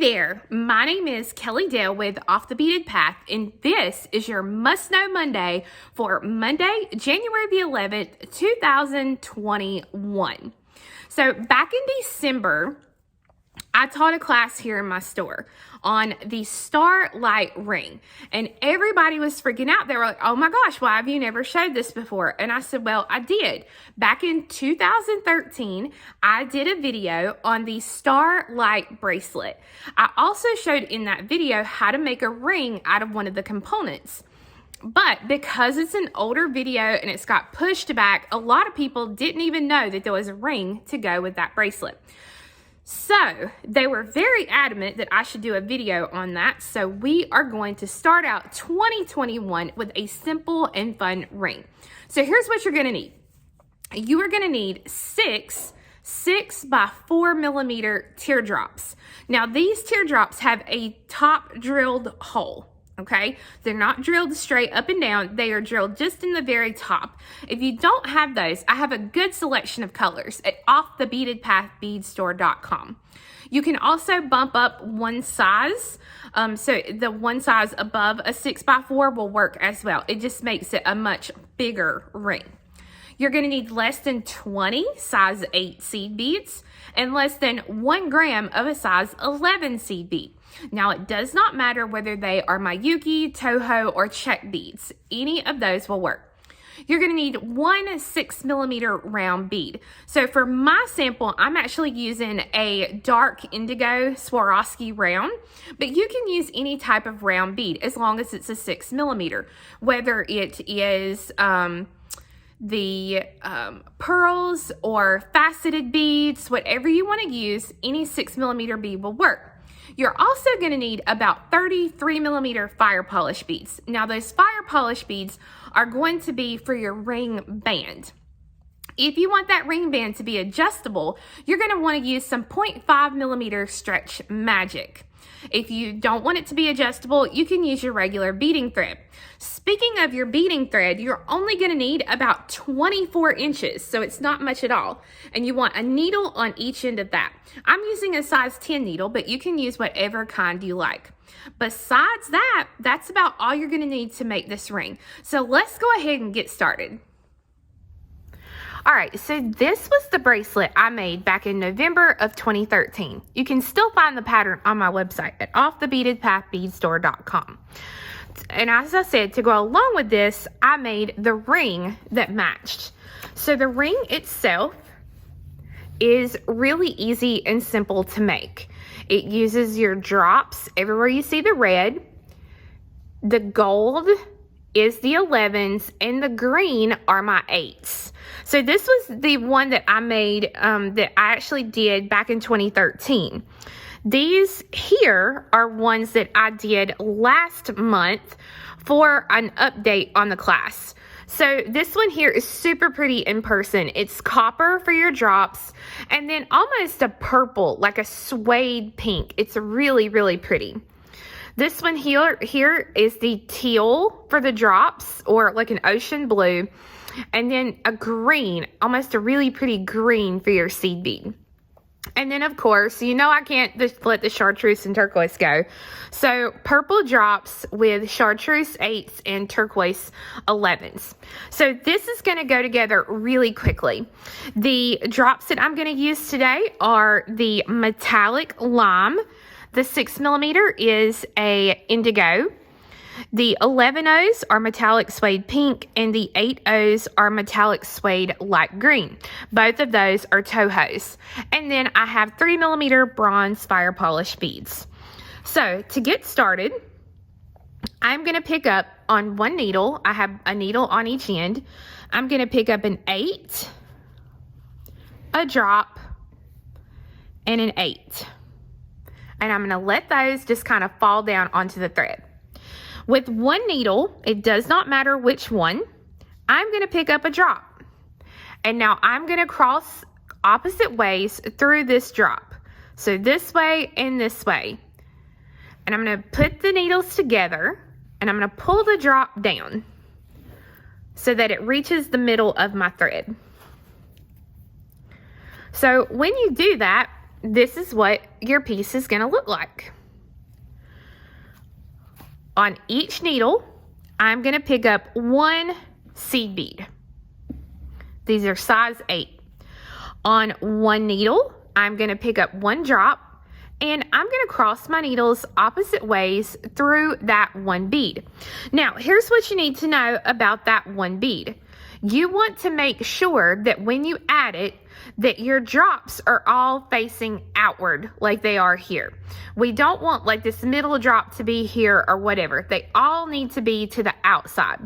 there, my name is Kelly Dale with Off the Beaded Path, and this is your Must Know Monday for Monday, January the 11th, 2021. So back in December, I taught a class here in my store on the Starlight ring, and everybody was freaking out. They were like, oh my gosh, why have you never showed this before? And I said, well, I did. Back in 2013, I did a video on the Starlight bracelet. I also showed in that video how to make a ring out of one of the components. But because it's an older video and it's got pushed back, a lot of people didn't even know that there was a ring to go with that bracelet. So they were very adamant that I should do a video on that. So we are going to start out 2021 with a simple and fun ring. So here's what you're going to need. You are going to need six 6x4mm teardrops. Now these teardrops have a top drilled hole. Okay, they're not drilled straight up and down. They are drilled just in the very top. If you don't have those, I have a good selection of colors at offthebeadedpath.com. You can also bump up one size. So the one size above a 6x4 will work as well. It just makes it a much bigger ring. You're going to need less than 20 size 8 seed beads and less than 1 gram of a size 11 seed bead. Now, it does not matter whether they are Miyuki, Toho, or check beads. Any of those will work. You're going to need one 6mm round bead. So for my sample, I'm actually using a dark indigo Swarovski round, but you can use any type of round bead as long as it's a 6mm, whether it is the pearls or faceted beads, whatever you want to use, any 6mm bead will work. You're also going to need about 33mm fire polish beads. Now those fire polish beads are going to be for your ring band. If you want that ring band to be adjustable, you're going to want to use some 0.5mm stretch magic. If you don't want it to be adjustable, you can use your regular beading thread. Speaking of your beading thread, you're only going to need about 24 inches, so it's not much at all. And you want a needle on each end of that. I'm using a size 10 needle, but you can use whatever kind you like. Besides that, that's about all you're going to need to make this ring. So let's go ahead and get started. All right, so this was the bracelet I made back in November of 2013. You can still find the pattern on my website at offthebeadedpathbeadstore.com. And as I said, to go along with this, I made the ring that matched. So the ring itself is really easy and simple to make. It uses your drops everywhere you see the red. The gold is the 11s, and the green are my 8s. So this was the one that I made, that I actually did back in 2013. These here are ones that I did last month for an update on the class. So this one here is super pretty in person. It's copper for your drops, and then almost a purple, like a suede pink. It's really, really pretty. This one here is the teal for the drops, or like an ocean blue, and then a green, almost a really pretty green for your seed bead. And then, of course, you know I can't just let the chartreuse and turquoise go. So purple drops with chartreuse 8s and turquoise 11s. So this is going to go together really quickly. The drops that I'm going to use today are the metallic lime. The 6mm is a indigo. The 11Os are metallic suede pink, and the 8Os are metallic suede light green. Both of those are Tohos. And then I have 3mm bronze fire polish beads. So to get started, I'm going to pick up on one needle. I have a needle on each end. I'm going to pick up an 8, a drop, and an 8. And I'm going to let those just kind of fall down onto the thread. With one needle, it does not matter which one, I'm going to pick up a drop. And now I'm going to cross opposite ways through this drop. So this way and this way. And I'm going to put the needles together, and I'm going to pull the drop down so that it reaches the middle of my thread. So when you do that, this is what your piece is going to look like. On each needle, I'm going to pick up 1 seed bead. These are size 8. On one needle, I'm going to pick up 1 drop, and I'm going to cross my needles opposite ways through that 1 bead. Now, here's what you need to know about that 1 bead. You want to make sure that when you add it, that your drops are all facing outward like they are here. We don't want like this middle drop to be here or whatever. They all need to be to the outside.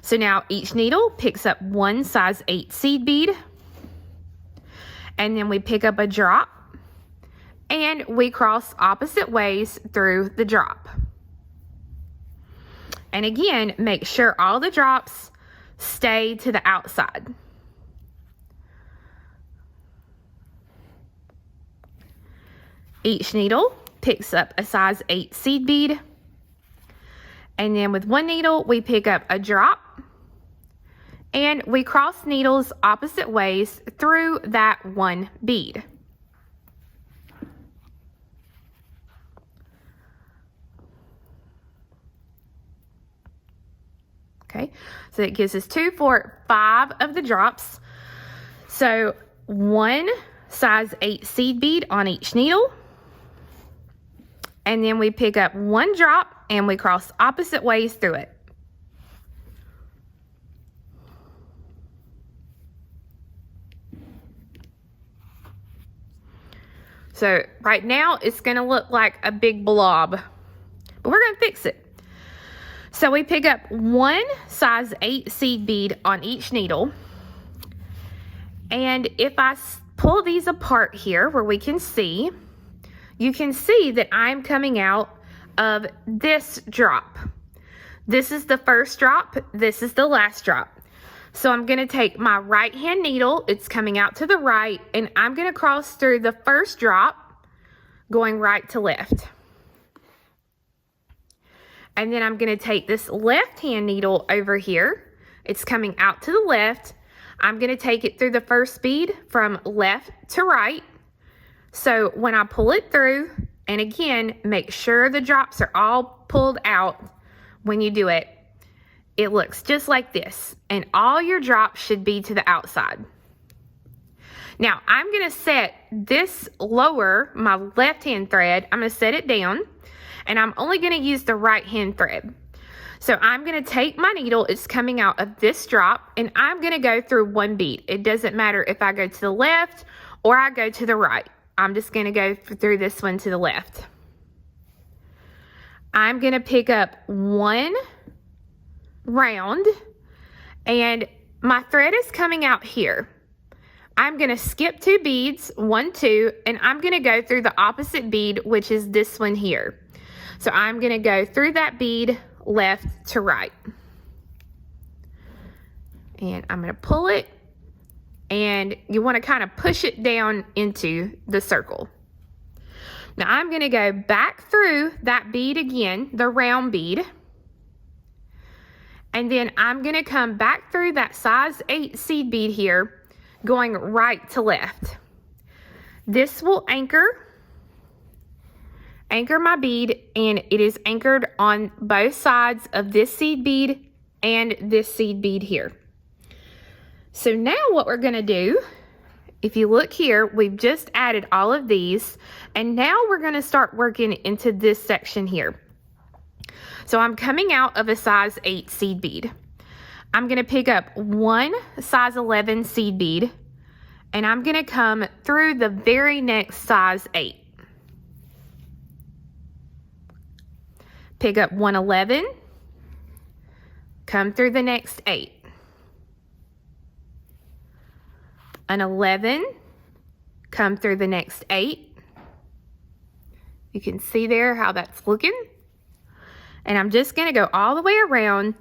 So now each needle picks up 1 size 8 seed bead, and then we pick up a drop, and we cross opposite ways through the drop. And again, make sure all the drops stay to the outside. Each needle picks up a size 8 seed bead, and then with 1 needle we pick up a drop, and we cross needles opposite ways through that 1 bead. Okay, so it gives us 2, 4, 5 of the drops. So 1 size 8 seed bead on each needle, and then we pick up 1 drop and we cross opposite ways through it. So right now it's going to look like a big blob, but we're going to fix it. So we pick up 1 size 8 seed bead on each needle, and if I pull these apart here where we can see, you can see that I'm coming out of this drop. This is the first drop, this is the last drop. So I'm going to take my right hand needle, it's coming out to the right, and I'm going to cross through the first drop going right to left. And then I'm going to take this left hand needle over here, it's coming out to the left. I'm going to take it through the first bead from left to right. So when I pull it through, and again, make sure the drops are all pulled out when you do it, it looks just like this, and all your drops should be to the outside. Now I'm going to set this lower, my left hand thread, I'm going to set it down, and I'm only going to use the right hand thread. So I'm going to take my needle, it's coming out of this drop, and I'm going to go through 1 bead. It doesn't matter if I go to the left or I go to the right. I'm just going to go through this one to the left. I'm going to pick up 1 round, and my thread is coming out here. I'm going to skip 2 beads, 1, 2, and I'm going to go through the opposite bead, which is this one here. So I'm going to go through that bead left to right, and I'm going to pull it, and you want to kind of push it down into the circle. Now I'm going to go back through that bead again, the round bead, and then I'm going to come back through that size 8 seed bead here, going right to left. This will anchor my bead, and it is anchored on both sides of this seed bead and this seed bead here. So now what we're going to do, if you look here, we've just added all of these, and now we're going to start working into this section here. So I'm coming out of a size 8 seed bead. I'm going to pick up 1 size 11 seed bead, and I'm going to come through the very next size 8. Pick up 1 11, come through the next 8. An 11, come through the next 8. You can see there how that's looking. And I'm just going to go all the way around,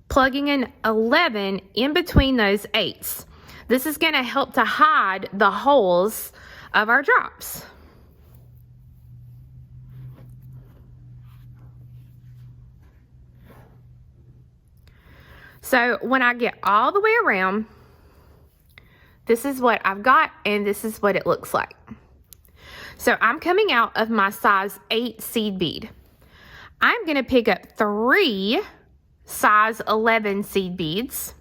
plugging an 11 in between those 8s. This is going to help to hide the holes of our drops. So when I get all the way around, this is what I've got, and this is what it looks like. So I'm coming out of my size 8 seed bead. I'm going to pick up 3 size 11 seed beads.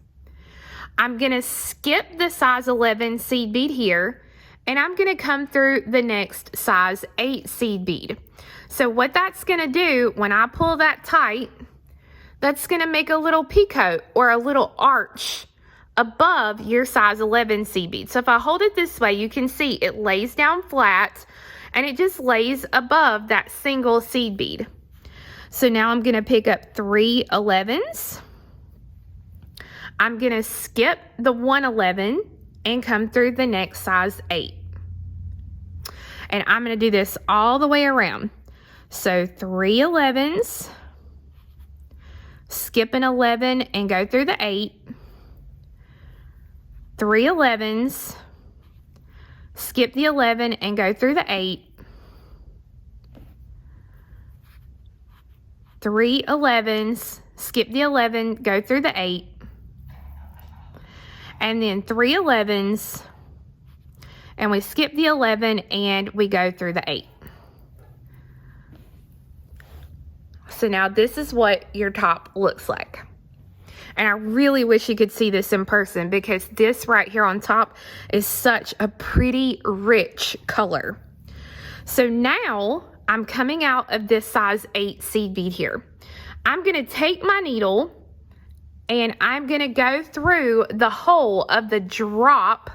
I'm going to skip the size 11 seed bead here, and I'm going to come through the next size 8 seed bead. So what that's going to do, when I pull that tight, that's going to make a little peacoat or a little arch above your size 11 seed bead. So if I hold it this way, you can see it lays down flat and it just lays above that single seed bead. So now I'm going to pick up 3 11s. I'm going to skip the 1 11 and come through the next size 8. And I'm going to do this all the way around. So 3 11s, skip an 11 and go through the 8. 3 11s, skip the 11 and go through the 8. 3 11s, skip the 11, go through the 8. And then 3 11s, and we skip the 11 and we go through the 8. So now this is what your top looks like. And I really wish you could see this in person, because this right here on top is such a pretty rich color. So now I'm coming out of this size 8 seed bead here. I'm going to take my needle and I'm going to go through the hole of the drop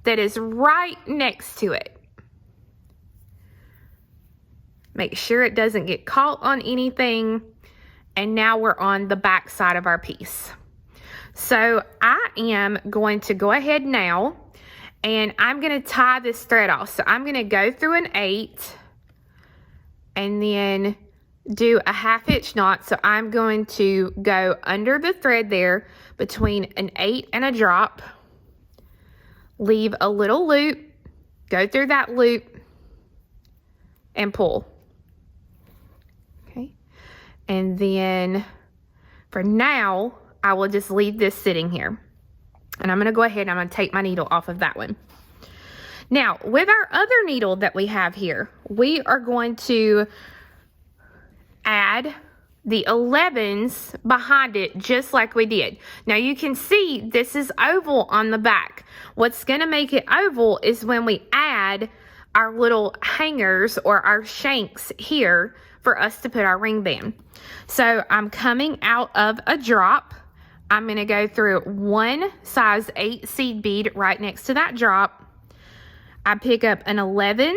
that is right next to it. Make sure it doesn't get caught on anything. And now we're on the back side of our piece. So I am going to go ahead now and I'm going to tie this thread off. So I'm going to go through an 8 and then do a 1/2 inch knot. So I'm going to go under the thread there between an 8 and a drop, leave a little loop, go through that loop and pull. Okay. And then for now, I will just leave this sitting here. And I'm going to go ahead and I'm going to take my needle off of that one. Now, with our other needle that we have here, we are going to add the 11s behind it just like we did. Now you can see this is oval on the back. What's going to make it oval is when we add our little hangers or our shanks here for us to put our ring band. So I'm coming out of a drop. I'm going to go through 1 size 8 seed bead right next to that drop. I pick up an 11,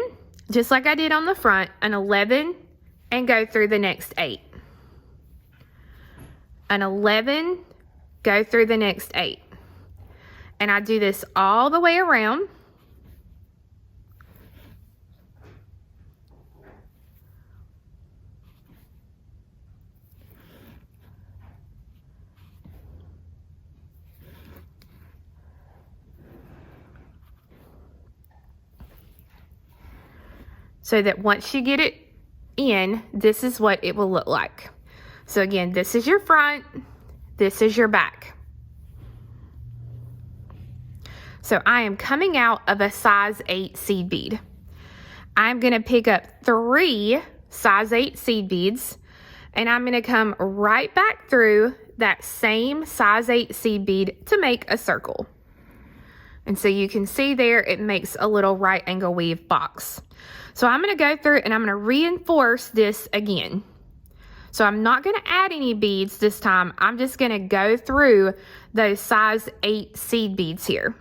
just like I did on the front, an 11, and go through the next 8. An 11, go through the next 8. And I do this all the way around. So that once you get it in, this is what it will look like. So again, this is your front, this is your back. So I am coming out of a size 8 seed bead. I'm going to pick up 3 size 8 seed beads, and I'm going to come right back through that same size 8 seed bead to make a circle. And so you can see there, it makes a little right angle weave box. So I'm going to go through and I'm going to reinforce this again. So I'm not going to add any beads this time. I'm just going to go through those size 8 seed beads here.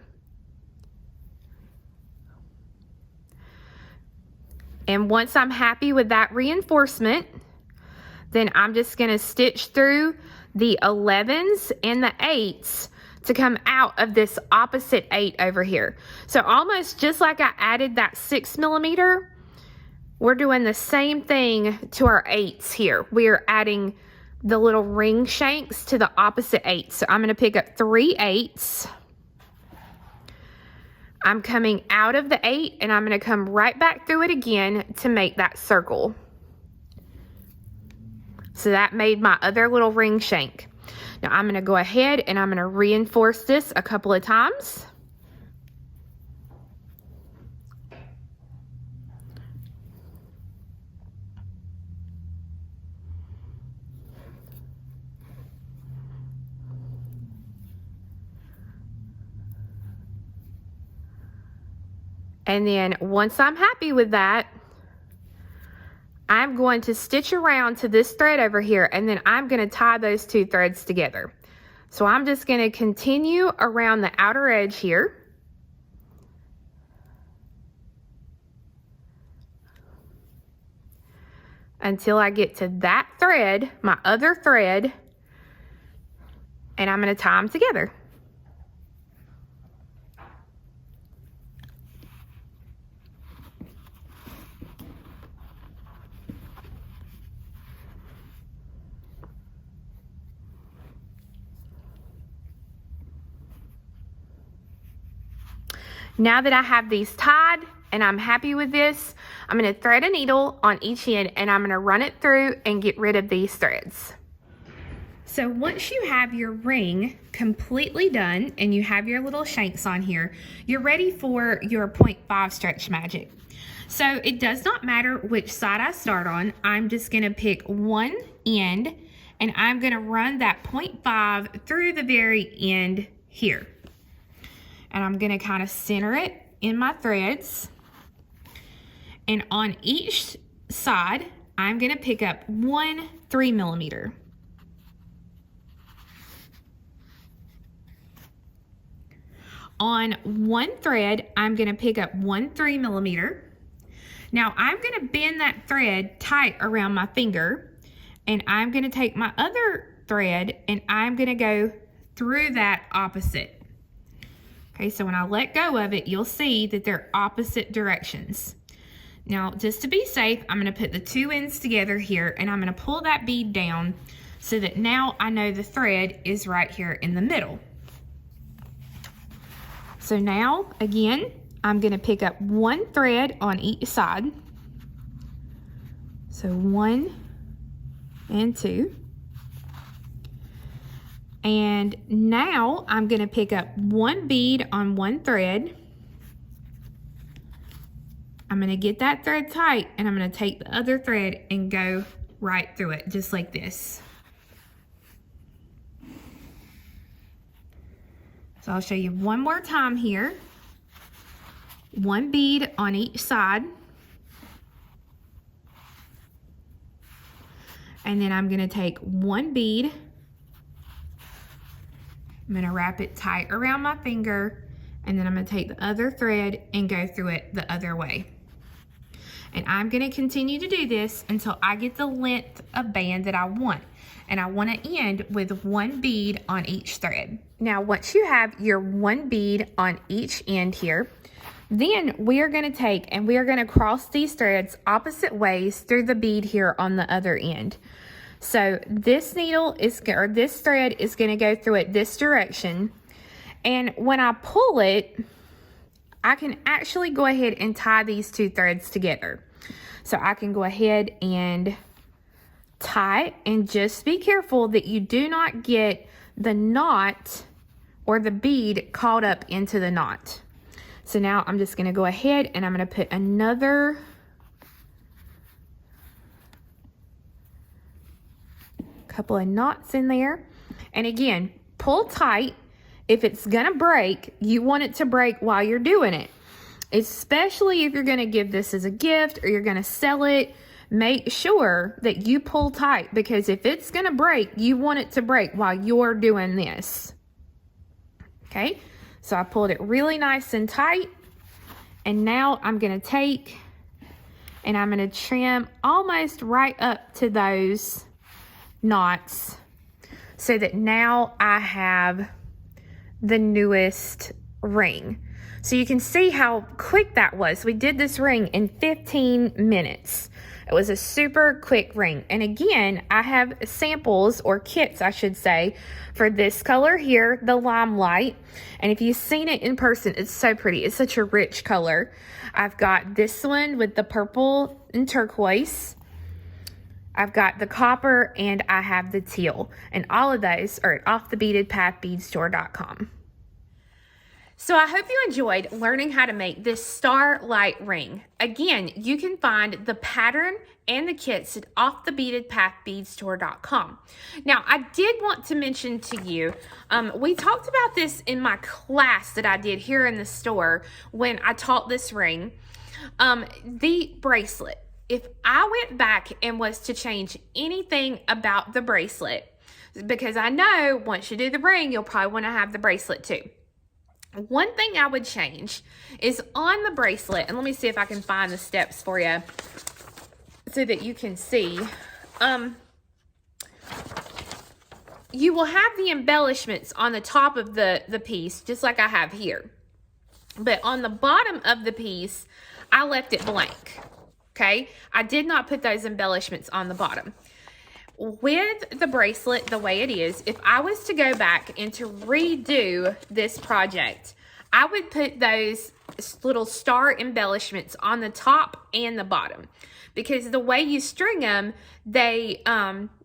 And once I'm happy with that reinforcement, then I'm just going to stitch through the 11s and the 8s to come out of this opposite 8 over here. So almost just like I added that 6mm, we're doing the same thing to our 8s here. We're adding the little ring shanks to the opposite 8. So I'm going to pick up 3 8s. I'm coming out of the 8 and I'm going to come right back through it again to make that circle. So that made my other little ring shank. Now I'm going to go ahead and I'm going to reinforce this a couple of times. And then once I'm happy with that, I'm going to stitch around to this thread over here, and then I'm going to tie those two threads together. So I'm just going to continue around the outer edge here. Until I get to that thread, my other thread, and I'm going to tie them together. Now that I have these tied and I'm happy with this, I'm going to thread a needle on each end and I'm going to run it through and get rid of these threads. So once you have your ring completely done and you have your little shanks on here, you're ready for your 0.5 stretch magic. So it does not matter which side I start on. I'm just going to pick one end and I'm going to run that 0.5 through the very end here. And I'm going to kind of center it in my threads. And on each side, I'm going to pick up 1 3mm. On one thread, I'm going to pick up 1 3mm. Now I'm going to bend that thread tight around my finger, and I'm going to take my other thread and I'm going to go through that opposite. Okay, so when I let go of it, you'll see that they're opposite directions. Now, just to be safe, I'm going to put the two ends together here, and I'm going to pull that bead down so that now I know the thread is right here in the middle. So now, again, I'm going to pick up 1 thread on each side. So 1 and 2. And now I'm going to pick up 1 bead on 1 thread. I'm going to get that thread tight, and I'm going to take the other thread and go right through it, just like this. So I'll show you one more time here. 1 bead on each side. And then I'm going to take 1 bead. I'm going to wrap it tight around my finger, and then I'm going to take the other thread and go through it the other way. And I'm going to continue to do this until I get the length of band that I want. And I want to end with 1 bead on each thread. Now, once you have your 1 bead on each end here, then we are going to take and we are going to cross these threads opposite ways through the bead here on the other end. So this needle is, or this thread is going to go through it this direction. And when I pull it, I can actually go ahead and tie these two threads together. So I can go ahead and tie, and just be careful that you do not get the knot or the bead caught up into the knot. So now I'm just going to go ahead and I'm going to put another couple of knots in there. And again, pull tight. If it's gonna break, you want it to break while you're doing it. Especially if you're gonna give this as a gift or you're gonna sell it, make sure that you pull tight, because if it's gonna break, you want it to break while you're doing this. Okay, so I pulled it really nice and tight, and now I'm gonna take and I'm gonna trim almost right up to those knots so that now I have the newest ring. So you can see how quick that was. We did this ring in 15 minutes. It was a super quick ring. And again, I have samples, or kits I should say, for this color here, the Limelight. And if you've seen it in person, it's so pretty. It's such a rich color. I've got this one with the purple and turquoise. I've got the copper, and I have the teal. And all of those are at offthebeadedpath beadstore.com. So I hope you enjoyed learning how to make this starlight ring. Again, you can find the pattern and the kits at offthebeadedpath Now, I did want to mention to you, we talked about this in my class that I did here in the store when I taught this ring. The bracelet. If I went back and was to change anything about the bracelet, because I know once you do the ring, you'll probably want to have the bracelet too. One thing I would change is on the bracelet, and let me see if I can find the steps for you so that you can see. You will have the embellishments on the top of the piece, just like I have here. But on the bottom of the piece, I left it blank, okay? I did not put those embellishments on the bottom. With the bracelet the way it is, if I was to go back and to redo this project, I would put those little star embellishments on the top and the bottom, because the way you string them, they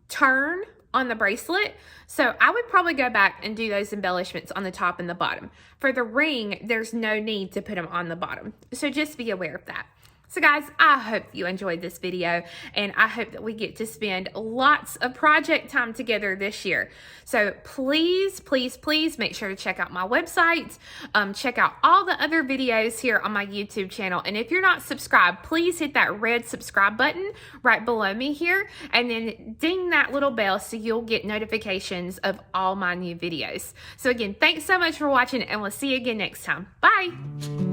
turn on the bracelet. So I would probably go back and do those embellishments on the top and the bottom. For the ring, there's no need to put them on the bottom. So just be aware of that. So guys, I hope you enjoyed this video, and I hope that we get to spend lots of project time together this year. So please, please, please make sure to check out my website. Check out all the other videos here on my YouTube channel. And if you're not subscribed, please hit that red subscribe button right below me here, and then ding that little bell so you'll get notifications of all my new videos. So again, thanks so much for watching, and we'll see you again next time. Bye.